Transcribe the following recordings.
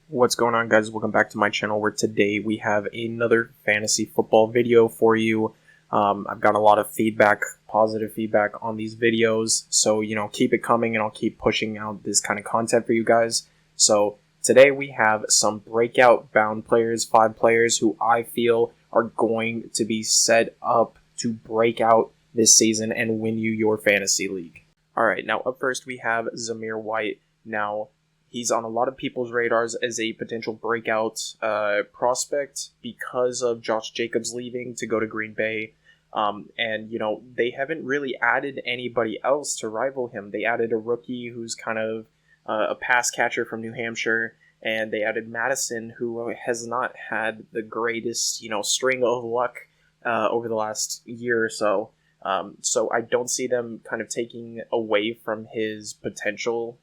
What's going on, guys? Welcome back to my channel, where today we have another fantasy football video for you. I've got a lot of positive feedback on these videos, so keep it coming and I'll keep pushing out this kind of content for you guys. So today we have some breakout bound players, 5 players who I feel are going to be set up to break out this season and win you your fantasy league. Alright, now up first we have Zamir White. Now, he's on a lot of people's radars as a potential breakout prospect because of Josh Jacobs leaving to go to Green Bay. They haven't really added anybody else to rival him. They added a rookie who's kind of a pass catcher from New Hampshire, and they added Madison, who has not had the greatest, string of luck over the last year or so. So I don't see them kind of taking away from his potential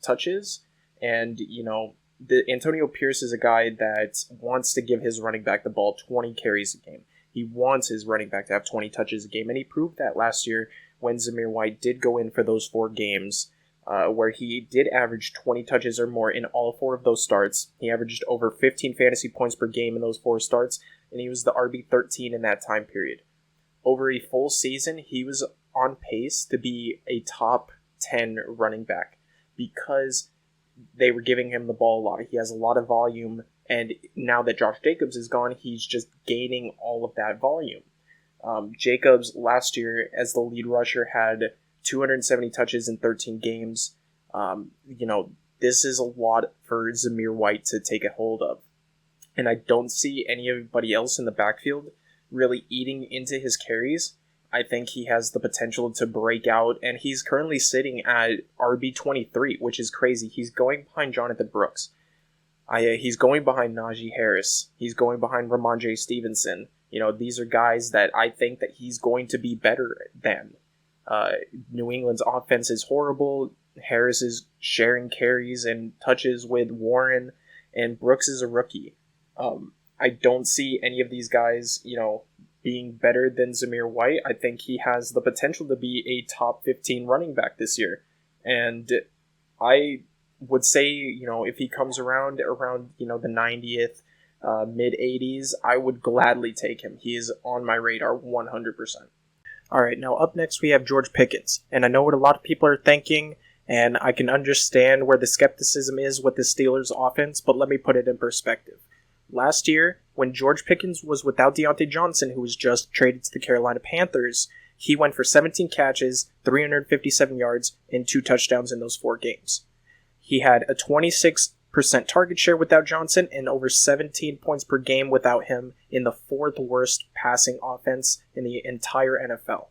touches. And, the Antonio Pierce is a guy that wants to give his running back the ball 20 carries a game. He wants his running back to have 20 touches a game, and he proved that last year when Zamir White did go in for those 4 games, where he did average 20 touches or more in all 4 of those starts. He averaged over 15 fantasy points per game in those 4 starts, and he was the RB13 in that time period. Over a full season, he was on pace to be a top 10 running back because they were giving him the ball a lot. He has a lot of volume, and now that Josh Jacobs is gone, he's just gaining all of that volume. Jacobs last year, as the lead rusher, had 270 touches in 13 games. This is a lot for Zamir White to take a hold of. And I don't see anybody else in the backfield really eating into his carries. I think he has the potential to break out, and he's currently sitting at RB23, which is crazy. He's going behind Jonathan Brooks. He's going behind Najee Harris. He's going behind Ramondre Stevenson. These are guys that I think that he's going to be better than. New England's offense is horrible. Harris is sharing carries and touches with Warren, and Brooks is a rookie. I don't see any of these guys, being better than Zamir White. I think he has the potential to be a top 15 running back this year. And I would say, if he comes around the 90th, mid 80s, I would gladly take him. He is on my radar 100%. All right, now up next we have George Pickens. And I know what a lot of people are thinking, and I can understand where the skepticism is with the Steelers offense, but let me put it in perspective. Last year, when George Pickens was without Deontay Johnson, who was just traded to the Carolina Panthers, he went for 17 catches, 357 yards, and 2 touchdowns in those 4 games. He had a 26% target share without Johnson and over 17 points per game without him in the 4th worst passing offense in the entire NFL.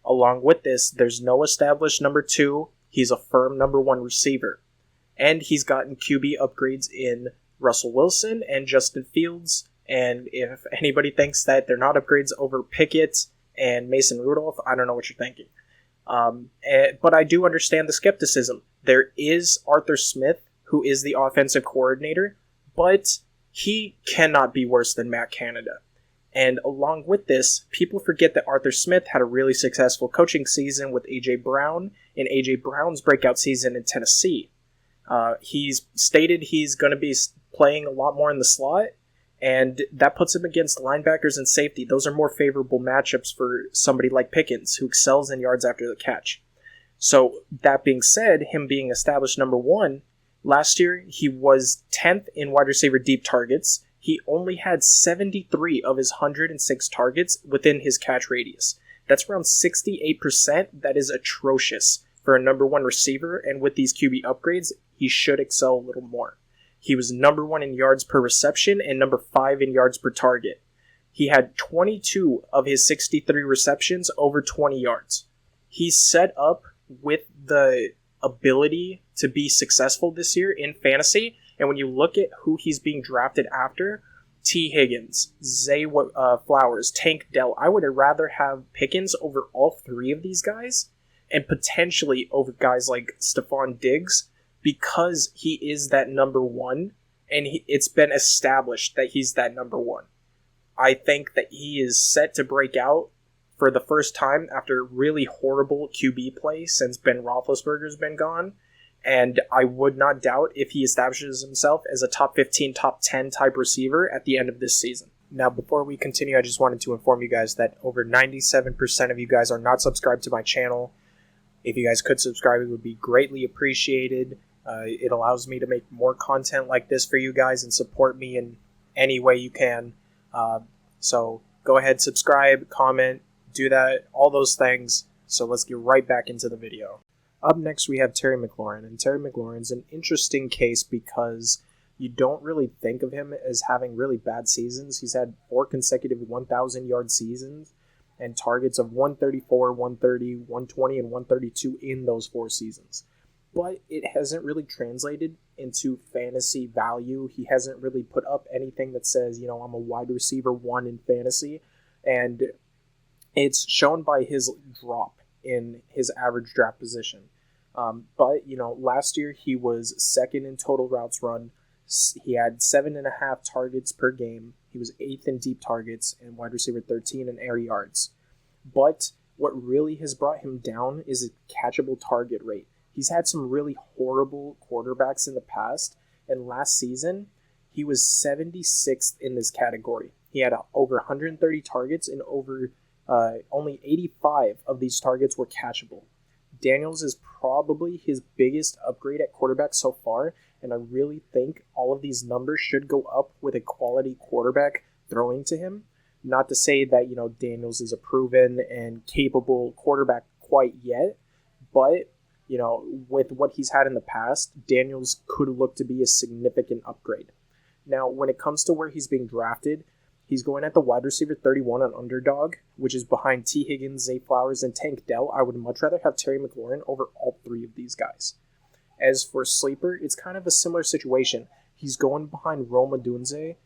Along with this, there's no established number 2. He's a firm number 1 receiver. And he's gotten QB upgrades in Russell Wilson and Justin Fields, and if anybody thinks that they're not upgrades over Pickett and Mason Rudolph, I don't know what you're thinking. But I do understand the skepticism. There is Arthur Smith, who is the offensive coordinator, but he cannot be worse than Matt Canada. And along with this, people forget that Arthur Smith had a really successful coaching season with A.J. Brown in A.J. Brown's breakout season in Tennessee. He's stated he's going to be playing a lot more in the slot, and that puts him against linebackers and safety. Those are more favorable matchups for somebody like Pickens, who excels in yards after the catch. So, that being said, him being established number 1, last year he was 10th in wide receiver deep targets. He only had 73 of his 106 targets within his catch radius. That's around 68%. That is atrocious for a number 1 receiver, and with these QB upgrades, he should excel a little more. He was number 1 in yards per reception and number 5 in yards per target. He had 22 of his 63 receptions over 20 yards. He's set up with the ability to be successful this year in fantasy, and when you look at who he's being drafted after, T. Higgins, Zay Flowers, Tank Dell, I would rather have Pickens over all 3 of these guys, and potentially over guys like Stephon Diggs, because he is that number 1, and it's been established that he's that number 1. I think that he is set to break out for the first time after really horrible QB play since Ben Roethlisberger's been gone, And I would not doubt if he establishes himself as a top 15, top 10 type receiver at the end of this season. Now, before we continue, I just wanted to inform you guys that over 97% of you guys are not subscribed to my channel. If you guys could subscribe, it would be greatly appreciated. It allows me to make more content like this for you guys and support me in any way you can. So go ahead, subscribe, comment, do that, all those things. So let's get right back into the video. Up next, we have Terry McLaurin. And Terry McLaurin's an interesting case because you don't really think of him as having really bad seasons. He's had 4 consecutive 1,000-yard seasons and targets of 134, 130, 120, and 132 in those 4 seasons. But it hasn't really translated into fantasy value. He hasn't really put up anything that says, I'm a wide receiver 1 in fantasy. And it's shown by his drop in his average draft position. But last year he was 2nd in total routes run. He had 7.5 targets per game. He was 8th in deep targets and wide receiver 13 in air yards. But what really has brought him down is a catchable target rate. He's had some really horrible quarterbacks in the past, and last season he was 76th in this category. He had over 130 targets, and only 85 of these targets were catchable. Daniels is probably his biggest upgrade at quarterback so far, and I really think all of these numbers should go up with a quality quarterback throwing to him. Not to say that, Daniels is a proven and capable quarterback quite yet, but, with what he's had in the past, Daniels could look to be a significant upgrade. Now, when it comes to where he's being drafted, he's going at the wide receiver 31 on Underdog, which is behind T. Higgins, Zay Flowers, and Tank Dell. I would much rather have Terry McLaurin over all 3 of these guys. As for Sleeper, it's kind of a similar situation. He's going behind Rome Odunze,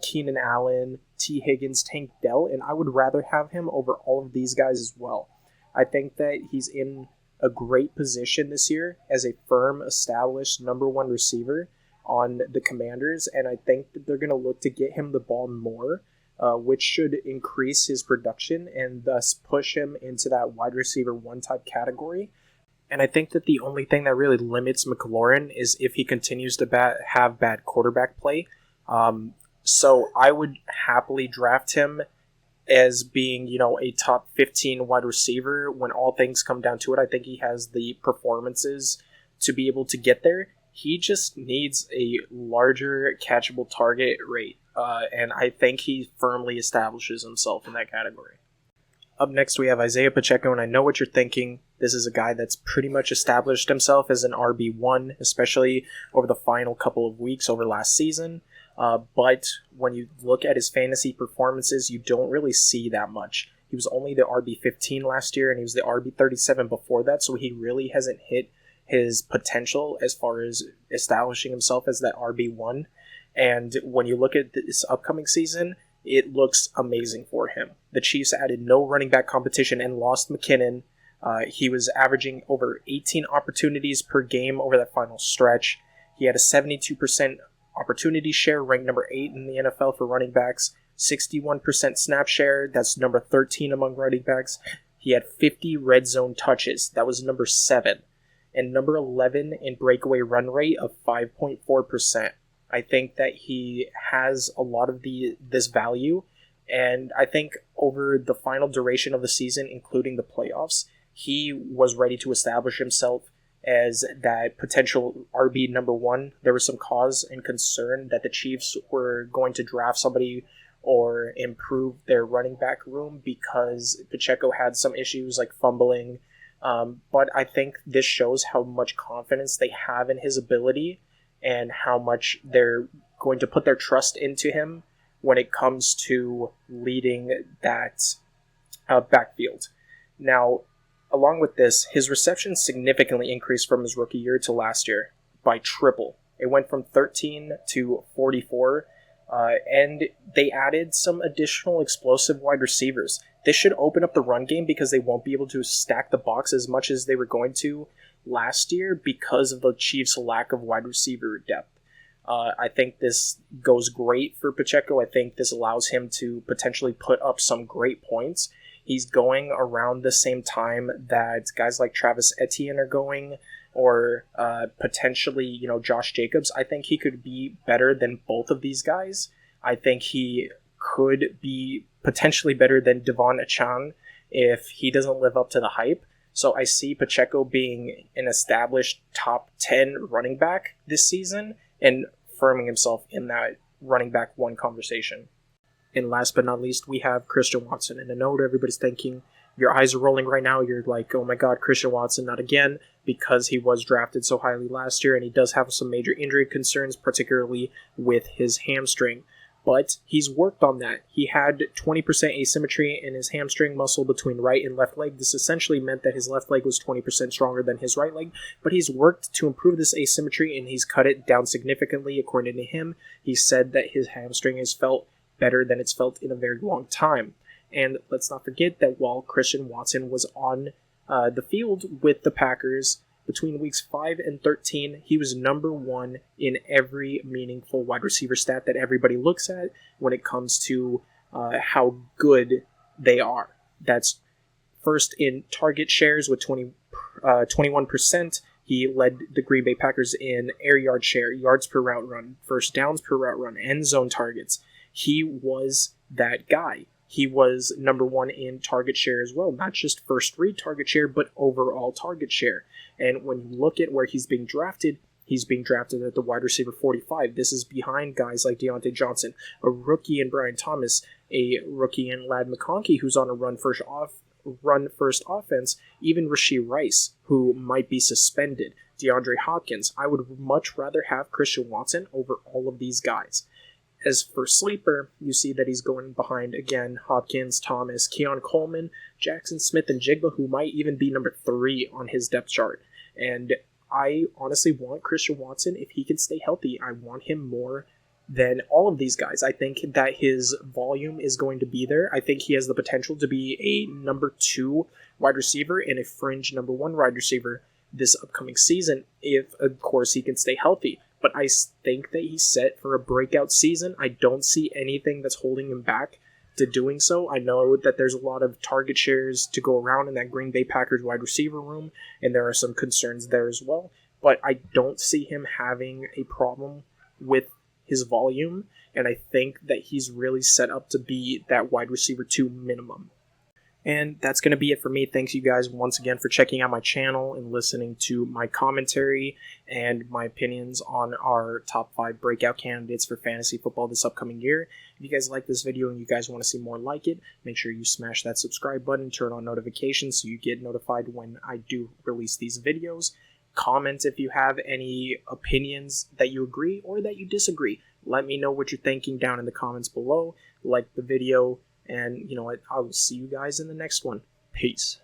Keenan Allen, T. Higgins, Tank Dell, and I would rather have him over all of these guys as well. I think that he's in a great position this year as a firm, established number 1 receiver on the Commanders, and I think that they're going to look to get him the ball more, which should increase his production and thus push him into that wide receiver 1 type category. And I think that the only thing that really limits McLaurin is if he continues to have bad quarterback play. So I would happily draft him as being, a top 15 wide receiver when all things come down to it. I think he has the performances to be able to get there. He just needs a larger catchable target rate, and I think he firmly establishes himself in that category. Up next, we have Isaiah Pacheco, and I know what you're thinking. This is a guy that's pretty much established himself as an RB1, especially over the final couple of weeks over last season. But when you look at his fantasy performances, you don't really see that much. He was only the RB15 last year, and he was the RB37 before that, so he really hasn't hit his potential as far as establishing himself as that RB1. And when you look at this upcoming season, it looks amazing for him. The Chiefs added no running back competition and lost McKinnon. He was averaging over 18 opportunities per game over that final stretch. He had a 72% opportunity share, ranked number 8 in the NFL for running backs. 61% snap share, that's number 13 among running backs. He had 50 red zone touches, that was number 7. And number 11 in breakaway run rate of 5.4%. I think that he has a lot of this value, and I think over the final duration of the season, including the playoffs, he was ready to establish himself as that potential RB number 1. There was some cause and concern that the Chiefs were going to draft somebody or improve their running back room because Pacheco had some issues like fumbling. But I think this shows how much confidence they have in his ability and how much they're going to put their trust into him when it comes to leading that backfield. Now, along with this, his receptions significantly increased from his rookie year to last year by triple. It went from 13 to 44, and they added some additional explosive wide receivers. This should open up the run game because they won't be able to stack the box as much as they were going to last year because of the Chiefs' lack of wide receiver depth. I think this goes great for Pacheco. I think this allows him to potentially put up some great points. He's going around the same time that guys like Travis Etienne are going. or potentially, Josh Jacobs. I think he could be better than both of these guys. I think he could be potentially better than Devon Achane if he doesn't live up to the hype. So I see Pacheco being an established top 10 running back this season and firming himself in that running back one conversation. And last but not least, we have Christian Watson. And I know what everybody's thinking. Your eyes are rolling right now. You're like, oh my God, Christian Watson, not again, because he was drafted so highly last year and he does have some major injury concerns, particularly with his hamstring. But he's worked on that. He had 20% asymmetry in his hamstring muscle between right and left leg. This essentially meant that his left leg was 20% stronger than his right leg, but he's worked to improve this asymmetry and he's cut it down significantly. According to him, he said that his hamstring has felt better than it's felt in a very long time. And let's not forget that while Christian Watson was on the field with the Packers between weeks 5 and 13, he was number 1 in every meaningful wide receiver stat that everybody looks at when it comes to how good they are. That's first in target shares with 21%. He led the Green Bay Packers in air yard share, yards per route run, first downs per route run, end zone targets. He was that guy. He was number 1 in target share as well, not just first read target share, but overall target share. And when you look at where he's being drafted at the wide receiver 45. This is behind guys like Deontay Johnson, a rookie in Brian Thomas, a rookie in Ladd McConkey, who's on a run first offense, even Rashee Rice, who might be suspended, DeAndre Hopkins. I would much rather have Christian Watson over all of these guys. As for sleeper, you see that he's going behind, again, Hopkins, Thomas, Keon Coleman, Jackson Smith, and Jigba, who might even be number 3 on his depth chart. And I honestly want Christian Watson, if he can stay healthy, I want him more than all of these guys. I think that his volume is going to be there. I think he has the potential to be a number 2 wide receiver and a fringe number 1 wide receiver this upcoming season, if, of course, he can stay healthy. But I think that he's set for a breakout season. I don't see anything that's holding him back to doing so. I know that there's a lot of target shares to go around in that Green Bay Packers wide receiver room, and there are some concerns there as well. But I don't see him having a problem with his volume, and I think that he's really set up to be that wide receiver 2 minimum. And that's going to be it for me. Thanks you guys once again for checking out my channel and listening to my commentary and my opinions on our top 5 breakout candidates for fantasy football this upcoming year. If you guys like this video and you guys want to see more like it, make sure you smash that subscribe button, turn on notifications so you get notified when I do release these videos. Comment if you have any opinions that you agree or that you disagree. Let me know what you're thinking down in the comments below. Like the video. And you know what? I will see you guys in the next one. Peace.